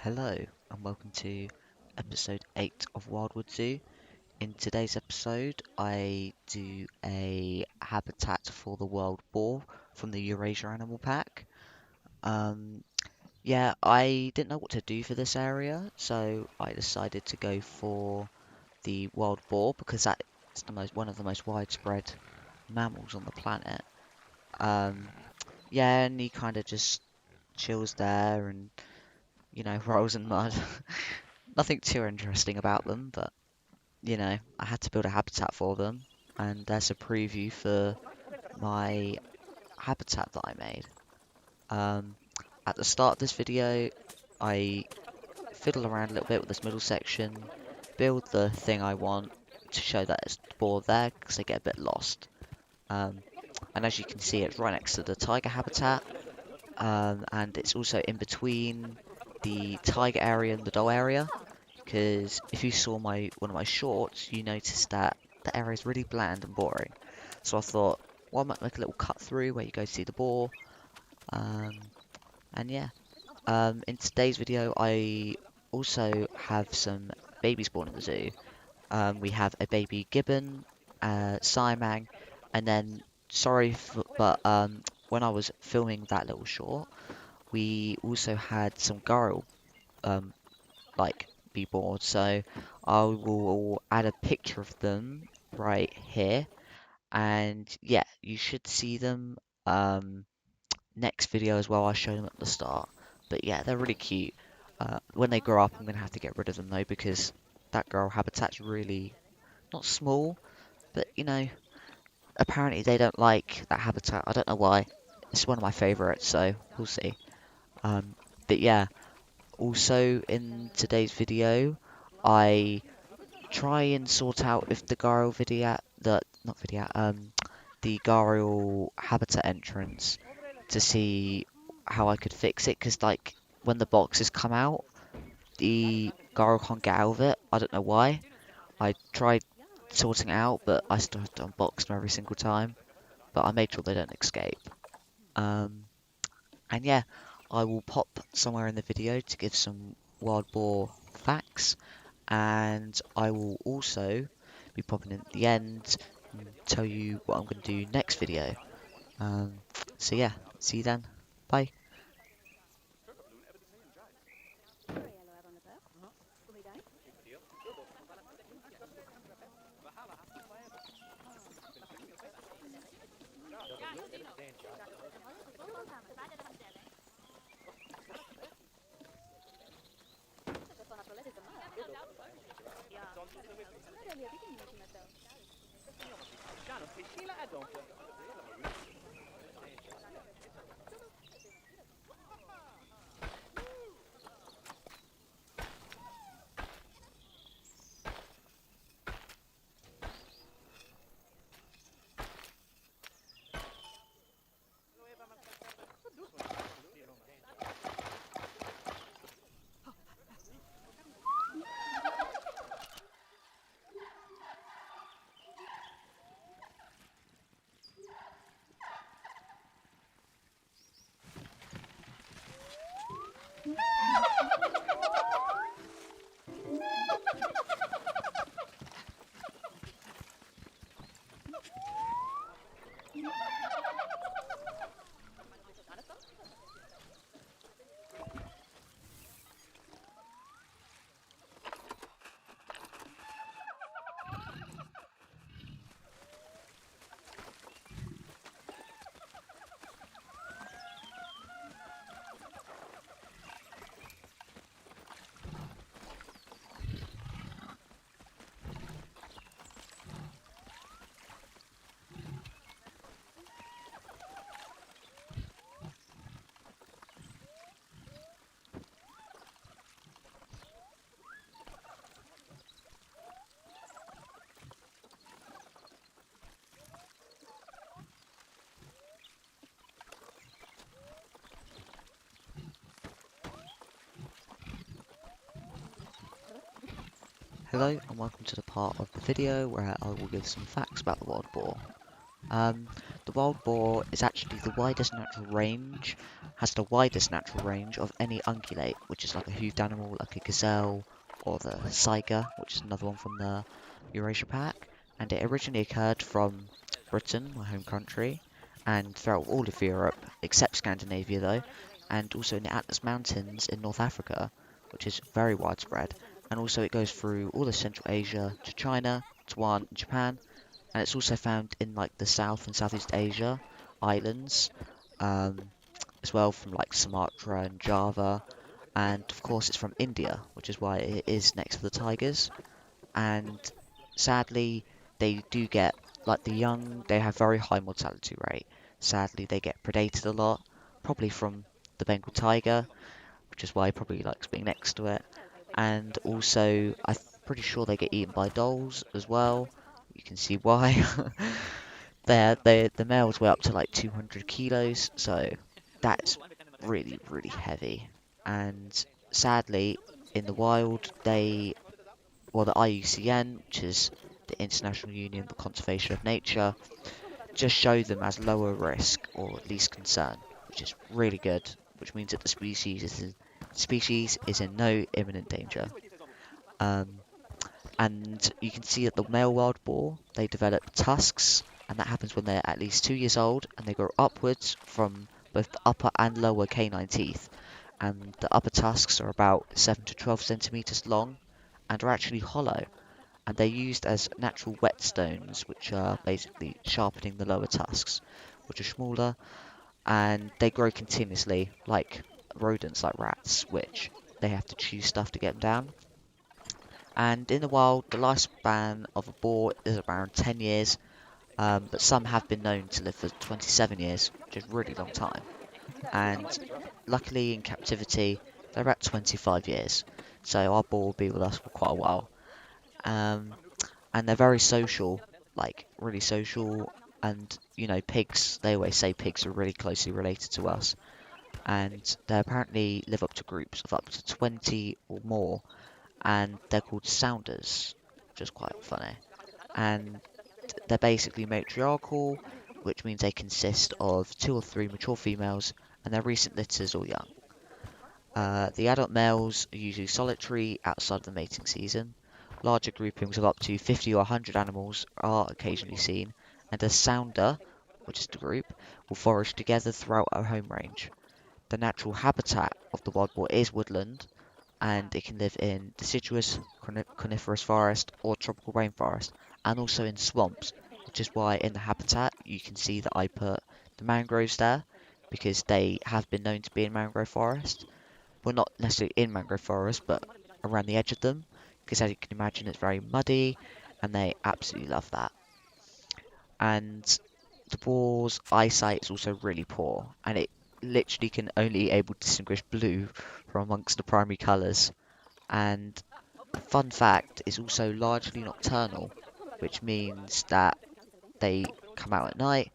Hello and welcome to episode 8 of Wildwood Zoo. In today's episode, I do a habitat for the wild boar from the Eurasia Animal Pack. Um, I didn't know what to do for this area, so I decided to go for the wild boar because that is one of the most widespread mammals on the planet. Um, and he kind of just chills there and rolls in mud. Nothing too interesting about them, but I had to build a habitat for them, and there's a preview for my habitat that I made. Um, at the start of this video, I fiddle around a little bit with this middle section, build the thing I want to show that it's bored there because they get a bit lost. Um, and as you can see, it's right next to the tiger habitat, and it's also in between the tiger area and the doe area. Because if you saw one of my shorts, you noticed that the area is really bland and boring. So I thought, well, I might make a little cut through where you go see the boar. Um, and yeah, in today's video, I also have some babies born in the zoo. We have a baby gibbon, Siamang, and then but when I was filming that little short, we also had some Garo um, like be bored. So I will add a picture of them right here, and yeah, you should see them next video as well. I'll show them at the start. But yeah, they're really cute. When they grow up, I'm gonna have to get rid of them though because that girl habitat's really not small, but apparently they don't like that habitat. I don't know why. It's one of my favorites, so we'll see. Um, but yeah, also in today's video, I try and sort out if the Garo video, the not video, the Garo habitat entrance to see how I could fix it. Because like when the boxes come out, the Garo can't get out of it. I don't know why. I tried sorting it out, but I still have to unbox them every single time. But I made sure they don't escape. Um, and yeah, I will pop somewhere in the video to give some wild boar facts, and I will also be popping in at the end and tell you what I'm going to do next video. Um, so yeah, see you then. Bye. Hello and welcome to the part of the video where I will give some facts about the wild boar. Um, the wild boar is actually the widest natural range, has the widest natural range of any ungulate, which is like a hoofed animal, like a gazelle, or the saiga, which is another one from the Eurasia Pack. And it originally occurred from Britain, my home country, and throughout all of Europe, except Scandinavia though, and also in the Atlas Mountains in North Africa, which is very widespread. And also it goes through all of Central Asia to China, Taiwan, and Japan, and it's also found in like the South and Southeast Asia islands, um, as well from like Sumatra and Java, and of course it's from India, which is why it is next to the tigers. And sadly, they do get like the young, they have very high mortality rate. Sadly, they get predated a lot, probably from the Bengal tiger, which is why he probably likes being next to it. And also, I'm pretty sure they get eaten by dolls as well. You can see why. The males weigh up to like 200 kilos, so that's really, really heavy. And sadly, in the wild, the IUCN, which is the International Union for Conservation of Nature, just show them as lower risk or least concern, which is really good, which means that the species is in no imminent danger. Um, and you can see that the male wild boar, they develop tusks, and that happens when they're at least 2 years old, and they grow upwards from both the upper and lower canine teeth. And the upper tusks are about 7 to 12 centimeters long and are actually hollow, and they're used as natural whetstones, which are basically sharpening the lower tusks, which are smaller, and they grow continuously like rodents, like rats, which they have to chew stuff to get them down. And in the wild, the lifespan of a boar is around 10 years, but some have been known to live for 27 years, which is a really long time. And luckily, in captivity, they're about 25 years, so our boar will be with us for quite a while. Um, and they're very social, like really social. And pigs. They always say pigs are really closely related to us, and they apparently live up to groups of up to 20 or more, and they're called sounders, which is quite funny. And they're basically matriarchal, which means they consist of two or three mature females and their recent litters or young. The adult males are usually solitary outside of the mating season. Larger groupings of up to 50 or 100 animals are occasionally seen, and a sounder, which is the group, will forage together throughout a home range. The natural habitat of the wild boar is woodland, and it can live in deciduous coniferous forest or tropical rainforest, and also in swamps, which is why in the habitat you can see that I put the mangroves there, because they have been known to be in mangrove forest. Well, not necessarily in mangrove forest, but around the edge of them, because as you can imagine, it's very muddy, and they absolutely love that. And the boar's eyesight is also really poor, and it literally can only able to distinguish blue from amongst the primary colours. And fun fact, is also largely nocturnal, which means that they come out at night.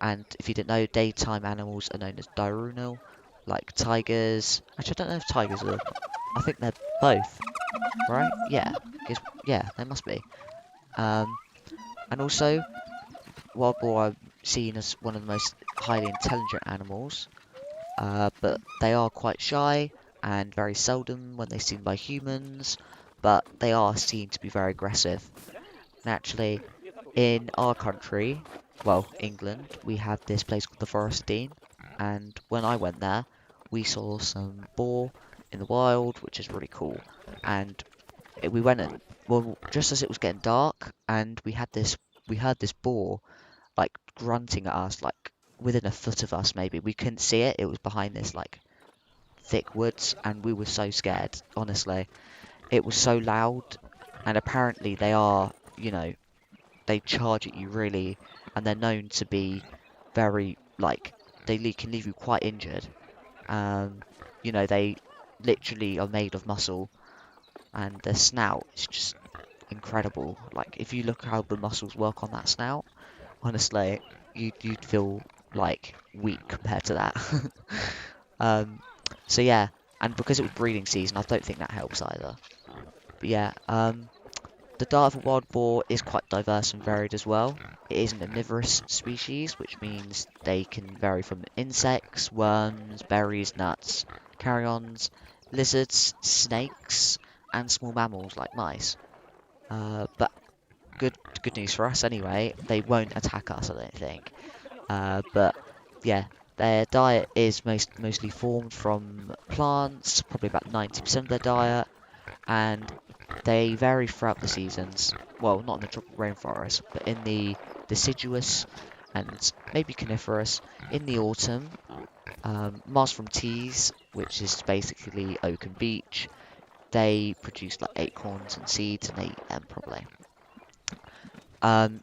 And if you didn't know, daytime animals are known as diurnal, like tigers. Actually, I don't know if tigers are. I think they're both, right? Yeah, yeah, they must be. Um, and also, wild boar are seen as one of the most highly intelligent animals, but they are quite shy and very seldom when they're seen by humans, but they are seen to be very aggressive. Naturally, in our country, well, England, we have this place called the Forest Dean, and when I went there, we saw some boar in the wild, which is really cool. And we went and well, just as it was getting dark, and we heard this boar like grunting at us, like within a foot of us, maybe. We couldn't see it; it was behind this like thick woods, and we were so scared. Honestly, it was so loud, and apparently they are, they charge at you really, and they're known to be very like can leave you quite injured. Um, they literally are made of muscle, and their snout is just incredible. Like if you look how the muscles work on that snout, honestly, you'd feel like weak compared to that. um, so yeah, and because it was breeding season, I don't think that helps either. But yeah, The diet of a wild boar is quite diverse and varied as well. It is an omnivorous species, which means they can vary from insects, worms, berries, nuts, carrions, lizards, snakes, and small mammals like mice. But good news for us anyway, they won't attack us, I don't think. But yeah, their diet is mostly formed from plants, probably about 90% of their diet, and they vary throughout the seasons. Well, not in the tropical rainforest, but in the deciduous and maybe coniferous. In the autumn, moss from teas, which is basically oak and beech, they produce like acorns and seeds, and they eat them probably.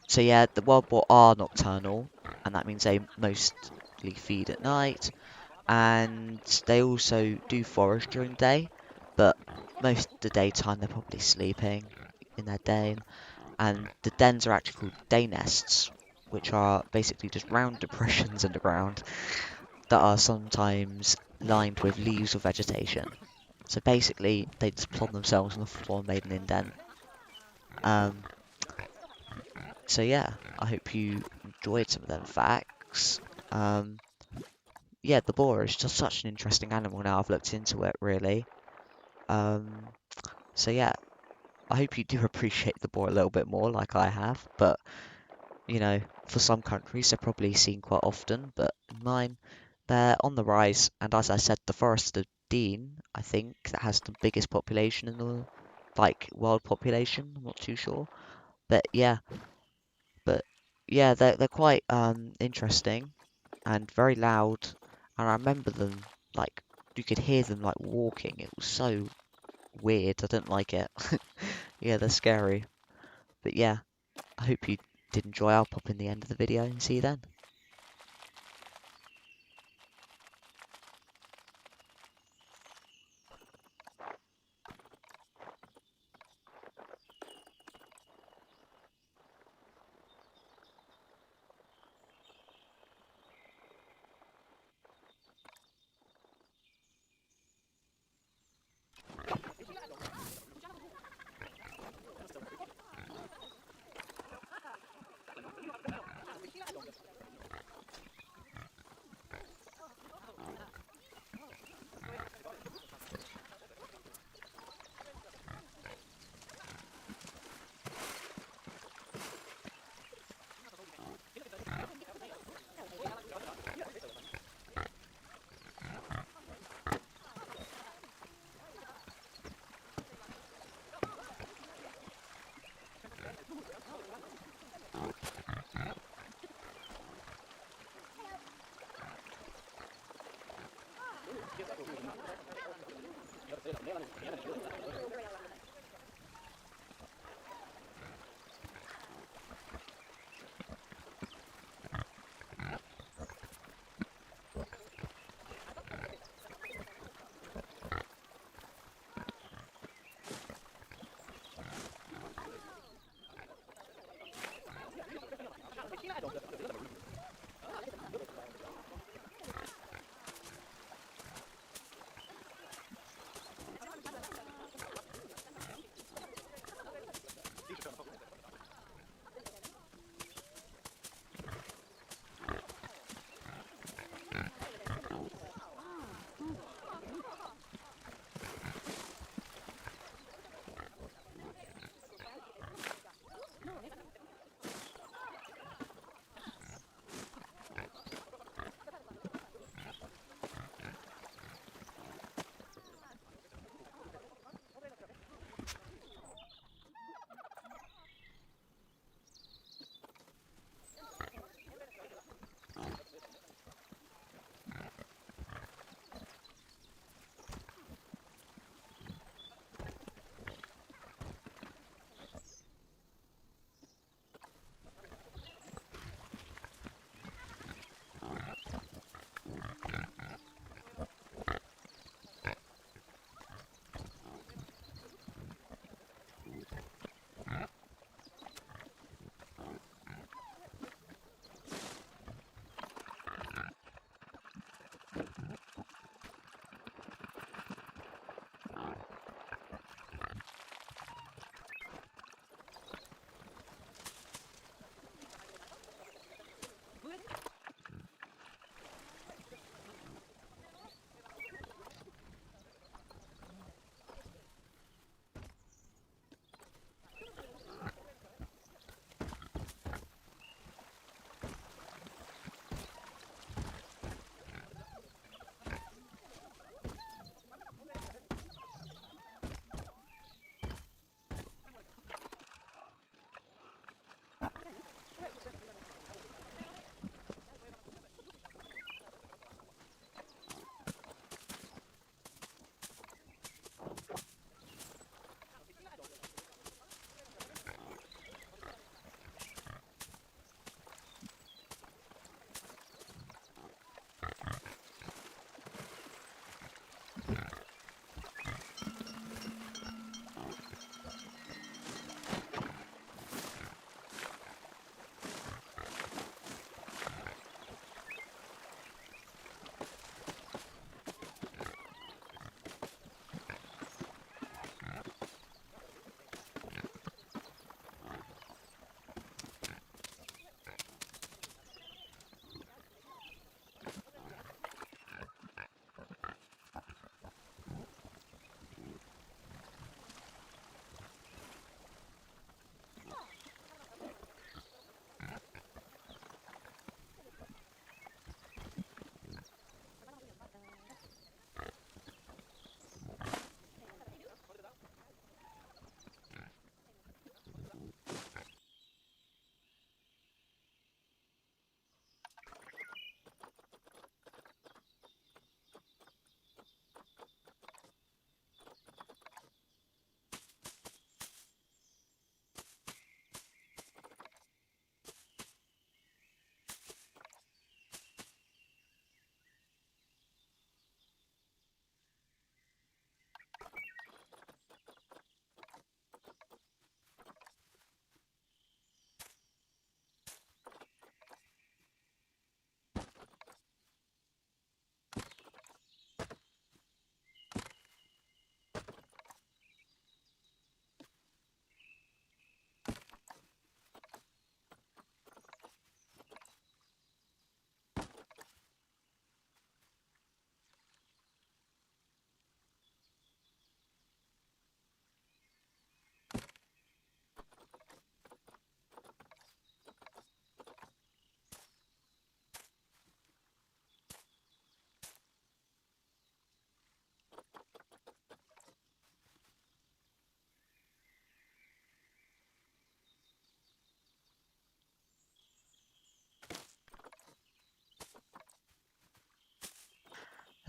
So yeah, the wild boar are nocturnal, and that means they mostly feed at night, and they also do forage during the day, but most of the daytime they're probably sleeping in their den. And the dens are actually called day nests, which are basically just round depressions in the ground that are sometimes lined with leaves or vegetation. So basically, they just plod themselves on the floor and made an indent. Um, so yeah, I hope you enjoyed some of them facts. Um, yeah, the boar is just such an interesting animal now I've looked into it, really. Um, so yeah, I hope you do appreciate the boar a little bit more, like I have. But you know, for some countries they're probably seen quite often, but in mine they're on the rise. And as I said, the Forest of Dean, I think, that has the biggest population in the like world population. I'm not too sure, but but yeah, they're quite interesting and very loud. And I remember them like you could hear them like walking. It was so weird. I didn't like it. Yeah, they're scary. But yeah, I hope you did enjoy. I'll pop in the end of the video and see you then.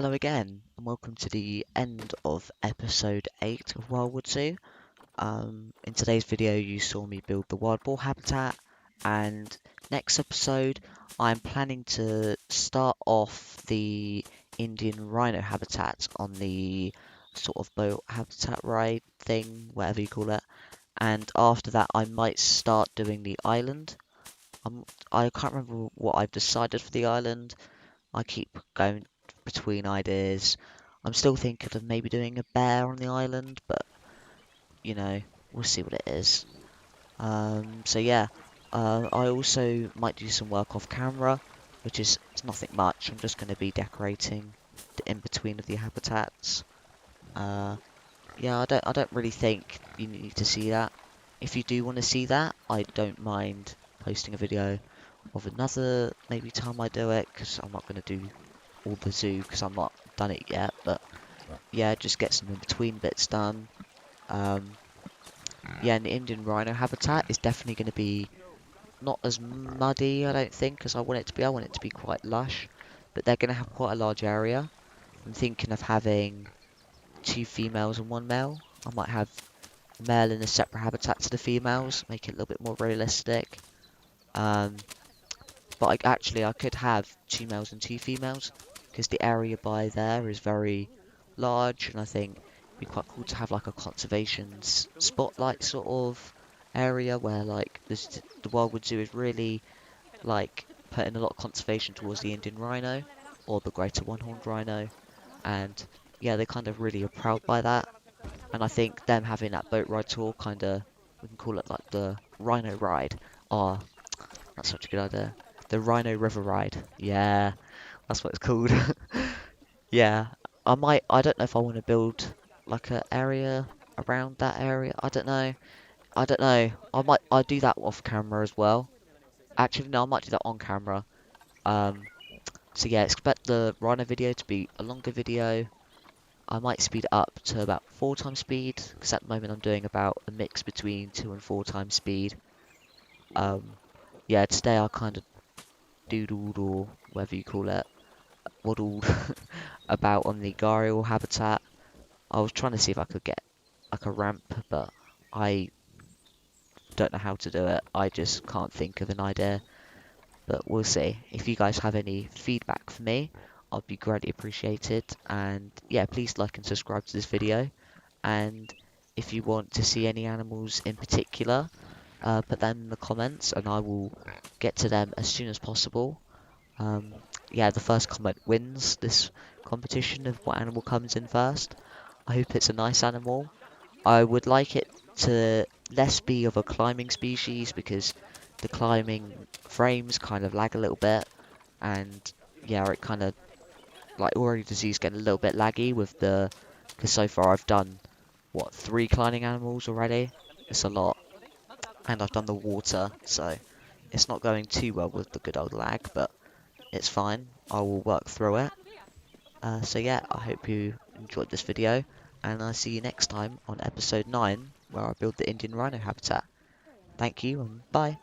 Hello again, and welcome to the end of episode 8 of Wildwood Zoo. In today's video, you saw me build the wild boar habitat, and next episode, I'm planning to start off the Indian rhino habitat on the sort of boat habitat ride thing, whatever you call it. And after that, I might start doing the island. I can't remember what I've decided for the island. I keep going between ideas. I'm still thinking of maybe doing a bear on the island, but you know, we'll see what it is. So yeah, I also might do some work off camera, which is it's nothing much. I'm just going to be decorating the in between of the habitats. Uh, yeah, I don't really think you need to see that. If you do want to see that, I don't mind posting a video of another maybe time I do it, because I'm not going to do all the zoo because I'm not done it yet. But yeah, just get some in between bits done. Um, yeah, and the Indian rhino habitat is definitely going to be not as muddy, I don't think, as I want it to be. I want it to be quite lush, but they're going to have quite a large area. I'm thinking of having two females and one male. I might have the male in a separate habitat to the females, make it a little bit more realistic. Um, but I could have two males and two females because the area by there is very large, and I think it'd be quite cool to have like a conservation spotlight sort of area where like the Wildwood Zoo is really like putting a lot of conservation towards the Indian rhino or the greater one-horned rhino, and yeah, they kind of really are proud by that. And I think them having that boat ride tour kind of, we can call it like the rhino ride. Oh, that's such a good idea. The Rhino River Ride. Yeah, that's what it's called. Yeah, I don't know if I want to build like a area around that area. I don't know. I don't know. I do that off camera as well. Actually, no, I might do that on camera. Um, so yeah, expect the Rhino video to be a longer video. I might speed it up to about 4 times speed, because at the moment I'm doing about a mix between 2 and 4 times speed. Um, yeah, today I kind of doodled, or whatever you call it, waddled about on the gharial habitat. I was trying to see if I could get like a ramp, but I don't know how to do it. I just can't think of an idea, but we'll see. If you guys have any feedback for me, I'd be greatly appreciated. And yeah, please like and subscribe to this video. And if you want to see any animals in particular, put them in the comments and I will get to them as soon as possible. Yeah, the first comment wins this competition of what animal comes in first. I hope it's a nice animal. I would like it to less be of a climbing species because the climbing frames kind of lag a little bit, and yeah, it kind of like already disease getting a little bit laggy with the because so far I've done what 3 climbing animals already. It's a lot, and I've done the water, so it's not going too well with the good old lag, but it's fine. I will work through it. So yeah, I hope you enjoyed this video, and I'll see you next time on episode 9, where I build the Indian rhino habitat. Thank you, and bye.